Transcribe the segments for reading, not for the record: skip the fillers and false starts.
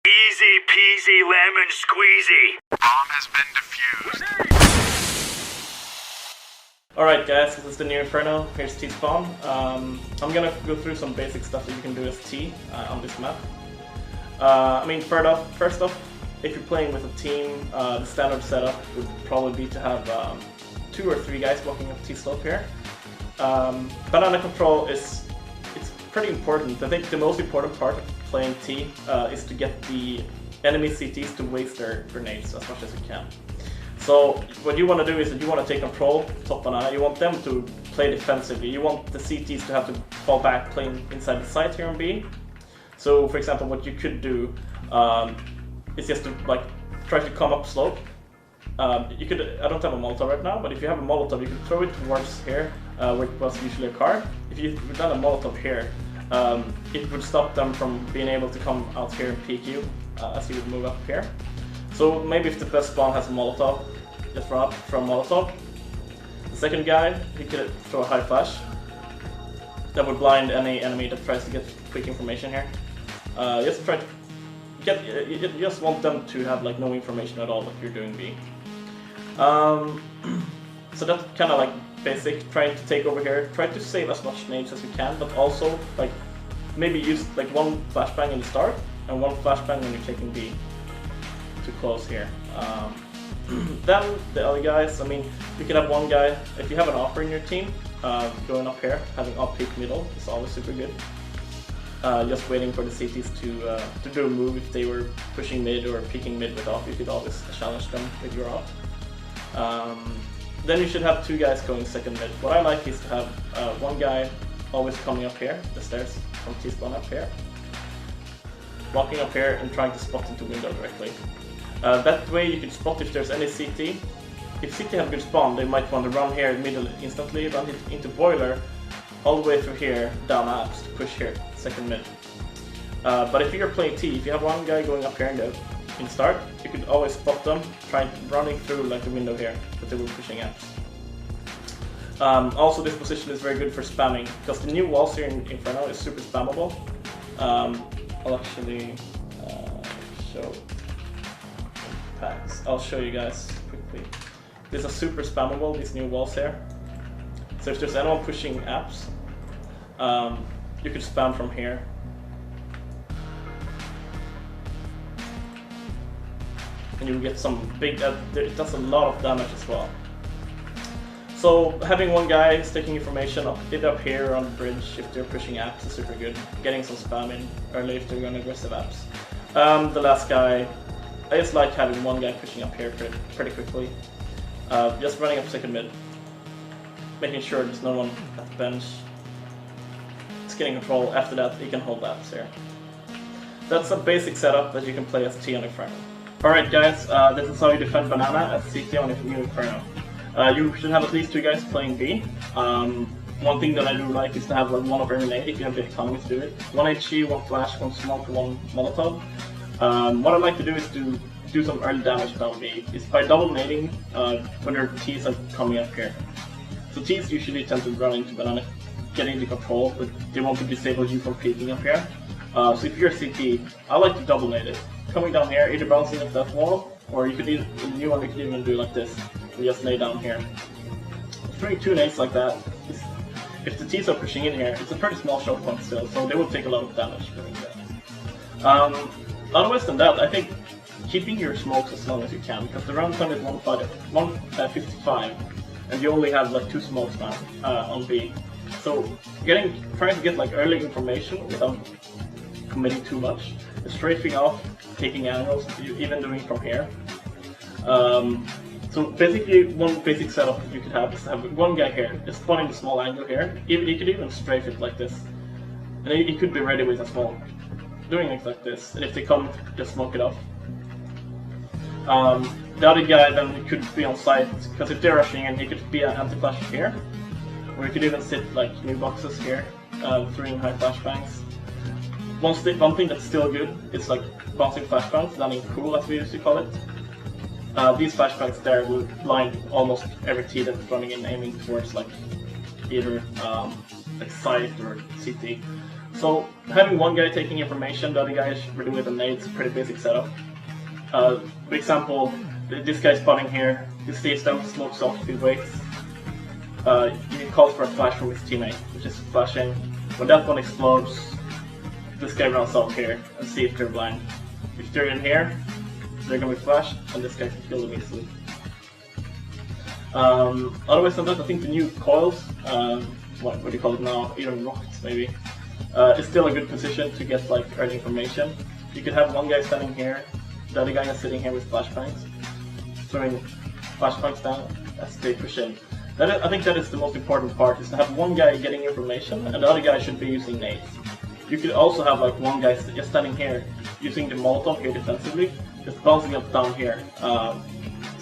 Easy peasy lemon squeezy. Bomb has been defused. Alright guys, this is the new Inferno. Here's T-spawn. I'm gonna go through some basic stuff that you can do as T on this map. First off, if you're playing with a team, the standard setup would probably be to have 2 or 3 guys walking up T-slope here. Banana control it's pretty important. I think the most important part of playing T is to get the enemy CTs to waste their grenades as much as you can. So what you want to do is that you want to take control top banana. You want them to play defensively. You want the CTs to have to fall back playing inside the site here on B. So for example, what you could do is just to try to come up slope. You could, I don't have a Molotov right now, but if you have a Molotov, you could throw it towards here, where it was usually a car. If you've done a Molotov here, it would stop them from being able to come out here and peek you as you would move up here. So maybe if the best spawn has a Molotov, just run up from Molotov. The second guy, he could throw a high flash. That would blind any enemy that tries to get quick information here. Just try to get, you just want them to have no information at all what you're doing B. So that's kind of basic, trying to take over here. Try to save as much nades as you can, but also maybe use one flashbang in the start and one flashbang when you're taking B to close here. Then the other guys, you can have one guy, if you have an offer in your team, going up here, having up peak middle is always super good. Just waiting for the CTs to do a move. If they were pushing mid or peeking mid with off, you could always challenge them with your off. Then you should have 2 guys going second mid. What I like is to have one guy always coming up here, the stairs from T-spawn up here, walking up here and trying to spot into window directly. That way you can spot if there's any CT. If CT have good spawn, they might want to run here in middle instantly, run it into boiler, all the way through here, down apps to push here, second mid. But if you're playing T, if you have one guy going up here in start, you could always spot them, running through the window here that they were pushing apps. Also, this position is very good for spamming, because the new walls here in Inferno is super spammable. I'll actually show packs. I'll show you guys quickly. These are super spammable, these new walls here. So if there's anyone pushing apps, you could spam from here. And you'll get some big, it does a lot of damage as well. So having one guy is taking information up here on the bridge if they're pushing apps is super good. Getting some spam in early if they're going aggressive apps. The last guy, I just like having one guy pushing up here pretty quickly. Just running up second mid. Making sure there's no one at the bench. Just getting control. After that, you can hold apps here. That's a basic setup that you can play as T on Inferno. Alright guys, this is how you defend banana as CT on new Inferno. You should have at least 2 guys playing B. One thing that I do like is to have one of every nade if you have the economy to do it. 1 HE, 1 flash, 1 smoke, 1 molotov. What I like to do is to do some early damage down B. Is by double nading when their Ts are coming up here. So Ts usually tend to run into banana, getting the control, but they want to disable you from peeking up here. So if you're CT, I like to double nade it. Coming down here, either bouncing off that wall, or you could even, you could even do like this. You just lay down here. Throwing 2 nades like that, if the Ts are pushing in here, it's a pretty small shot point still, so they will take a lot of damage doing that. Otherwise than that, I think keeping your smokes as long as you can, because the round time is 155, and you only have 2 smokes now on B. So trying to get early information without committing too much, strafing off, taking angles, even doing from here. So basically, one basic setup that you could have is to have one guy here, just spawning a small angle here. You could even strafe it like this, and then you could be ready with a small, doing it like this. And if they come, just smoke it off. The other guy then could be on site, because if they're rushing in, he could be an anti-flash here, or you could even sit new boxes here, throwing high flashbangs. One thing that's still good is bouncing flashbangs, landing cool as we used to call it. These flashbangs there will blind almost every T that's running in, aiming towards either site or CT. So having one guy taking information, the other guy is really with a nade, is a pretty basic setup. For example, this guy's spawning here, he sees them, smokes off, he waits. He calls for a flash from his teammate, which is flashing. When that one explodes, this guy runs out here and see if they're blind. If they're in here, they're gonna be flashed, and this guy can kill them easily. Otherwise than that, I think the new coils, what do you call it now, even rockets maybe, is still a good position to get like early information. You could have one guy standing here, the other guy is sitting here with flashbangs, throwing flashbangs down as they push in. I think that is the most important part, is to have one guy getting information and the other guy should be using nades. You could also have like one guy just standing here using the Molotov here defensively, just bouncing up down here. So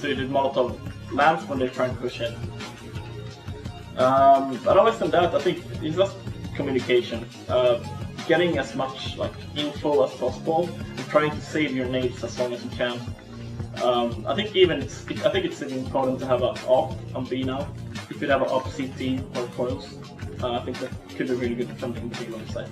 the Molotov lands when they're trying to push in. But otherwise than that, I think it's just communication. Getting as much like info as possible and trying to save your nades as long as you can. I think it's important to have an AWP on B now. If you have an AWP CT or coils, I think that could be really good for something to be on the side.